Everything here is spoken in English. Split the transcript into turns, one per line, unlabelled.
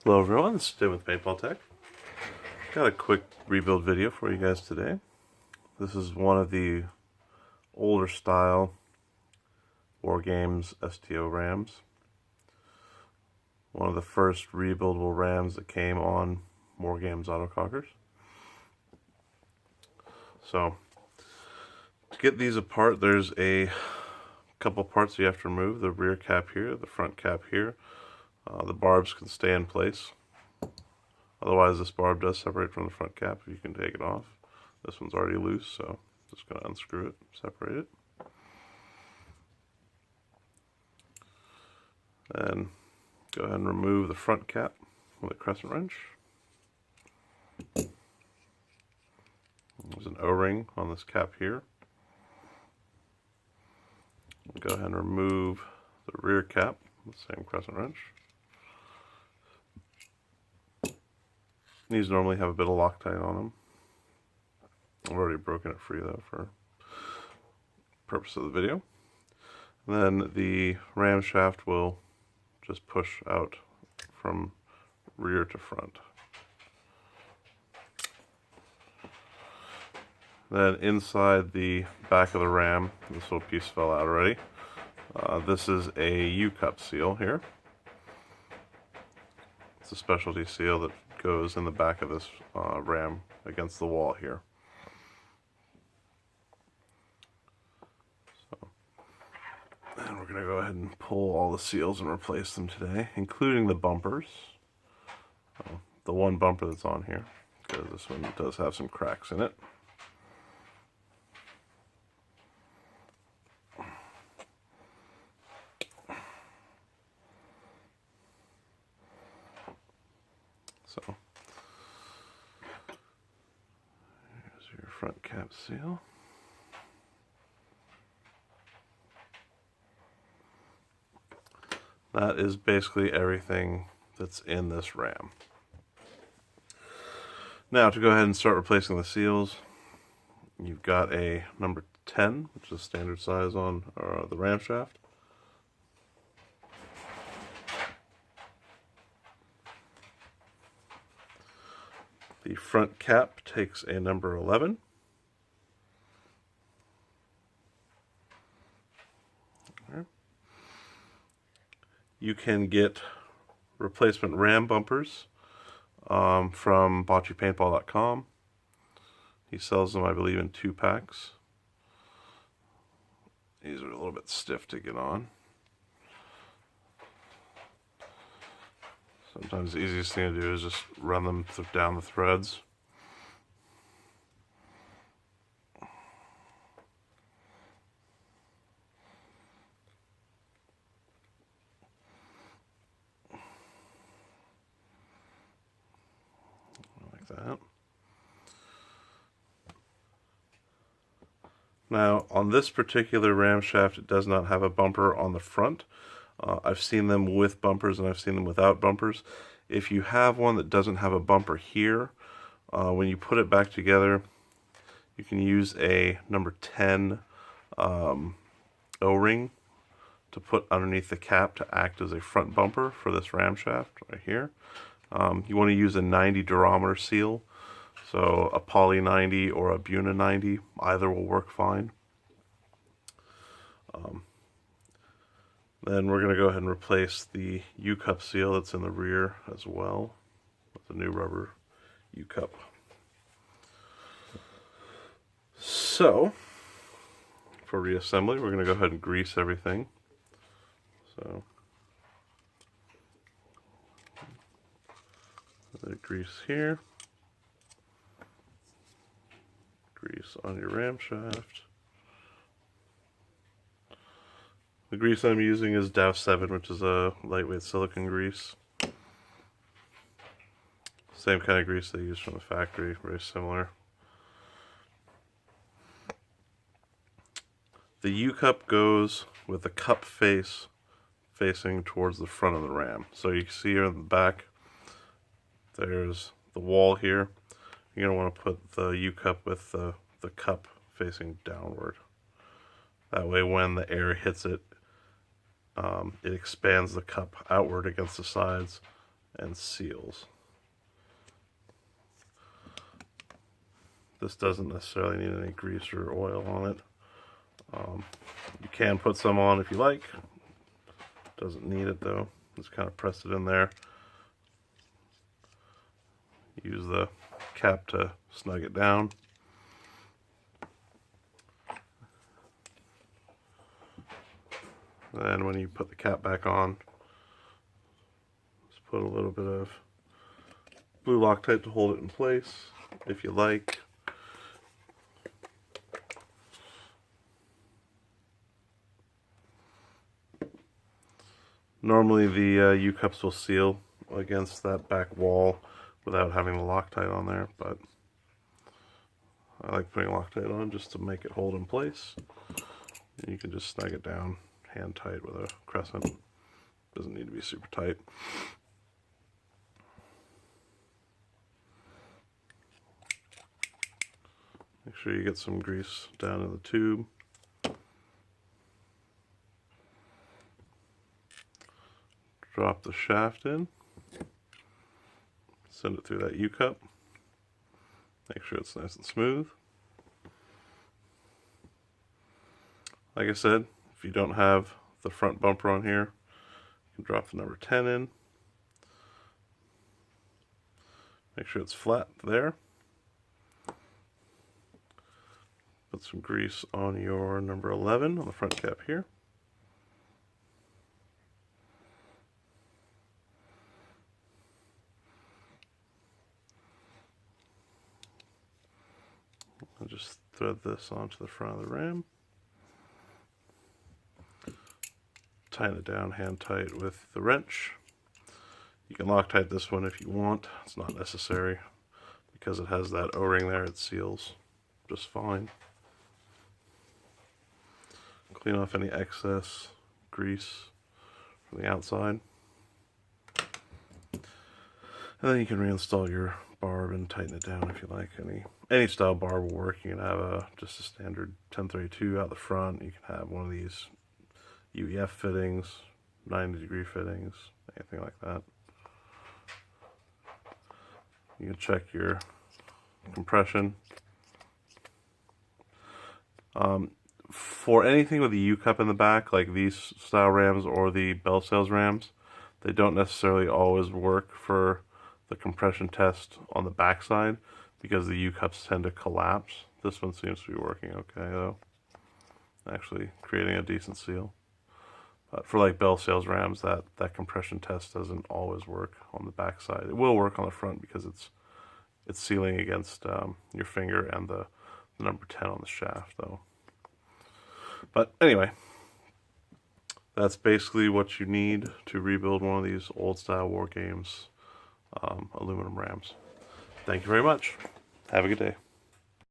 Hello everyone, this is Tim with Paintball Tek. Got a quick rebuild video for you guys today. This is one of the older style War Games STO rams. One of the first rebuildable rams that came on War Games autocockers. So, to get these apart, there's a couple parts you have to remove. The rear cap here, the front cap here. The barbs can stay in place. Otherwise, this barb does separate from the front cap if you can take it off. This one's already loose, so just going to unscrew it, separate it. Then go ahead and remove the front cap with a crescent wrench. There's an O-ring on this cap here. Go ahead and remove the rear cap with the same crescent wrench. These normally have a bit of Loctite on them. I've already broken it free though for purpose of the video. And then the ram shaft will just push out from rear to front. Then inside the back of the ram, this little piece fell out already. This is a U-cup seal here. It's a specialty seal that goes in the back of this ram against the wall here. So, and we're going to go ahead and pull all the seals and replace them today, including the bumpers. The one bumper that's on here, because this one does have some cracks in it. So, here's your front cap seal. That is basically everything that's in this ram. Now, to go ahead and start replacing the seals, you've got a number 10, which is standard size on the ram shaft. The front cap takes a number 11. You can get replacement ram bumpers from WGP.com. He sells them, I believe, in 2 packs. These are a little bit stiff to get on. Sometimes the easiest thing to do is just run them down the threads. Like that. Now, on this particular ram shaft, it does not have a bumper on the front. I've seen them with bumpers and I've seen them without bumpers. If you have one that doesn't have a bumper here, when you put it back together, you can use a number 10 O-ring to put underneath the cap to act as a front bumper for this ram shaft right here. You want to use a 90 durometer seal, so a poly 90 or a Buna 90, either will work fine. Then we're going to go ahead and replace the U-cup seal that's in the rear as well with the new rubber U-cup. So, for reassembly, we're going to go ahead and grease everything. So, the grease here, grease on your ram shaft. The grease I'm using is Dow 7, which is a lightweight silicone grease. Same kind of grease they use from the factory, very similar. The U-cup goes with the cup face facing towards the front of the ram. So you can see here in the back, there's the wall here. You're going to want to put the U-cup with the cup facing downward. That way when the air hits it, it expands the cup outward against the sides and seals. This doesn't necessarily need any grease or oil on it. You can put some on if you like. Doesn't need it though. Just kind of press it in there. Use the cap to snug it down. Then when you put the cap back on, just put a little bit of blue Loctite to hold it in place if you like. Normally the U-cups will seal against that back wall without having the Loctite on there, but I like putting Loctite on just to make it hold in place. And you can just snug it down hand tight with a crescent. Doesn't need to be super tight. Make sure you get some grease down in the tube. Drop the shaft in, send it through that U-cup, make sure it's nice and smooth. Like I said, if you don't have the front bumper on here, you can drop the number 10 in, make sure it's flat there. Put some grease on your number 11 on the front cap here. I'll just thread this onto the front of the ram. Tighten it down hand tight with the wrench. You can Loctite this one if you want. It's not necessary because it has that O-ring there. It seals just fine. Clean off any excess grease from the outside. And then you can reinstall your barb and tighten it down if you like. Any style barb will work. You can have just a standard 1032 out the front. You can have one of these UEF fittings, 90-degree fittings, anything like that. You can check your compression. For anything with a U-cup in the back, like these style rams or the Bell Sales rams, they don't necessarily always work for the compression test on the back side because the U-cups tend to collapse. This one seems to be working okay though, actually creating a decent seal. But for like Bell Sales rams, that compression test doesn't always work on the back side. It will work on the front because it's sealing against your finger and the number 10 on the shaft though. But anyway, that's basically what you need to rebuild one of these old style war games aluminum rams. Thank you very much. Have a good day.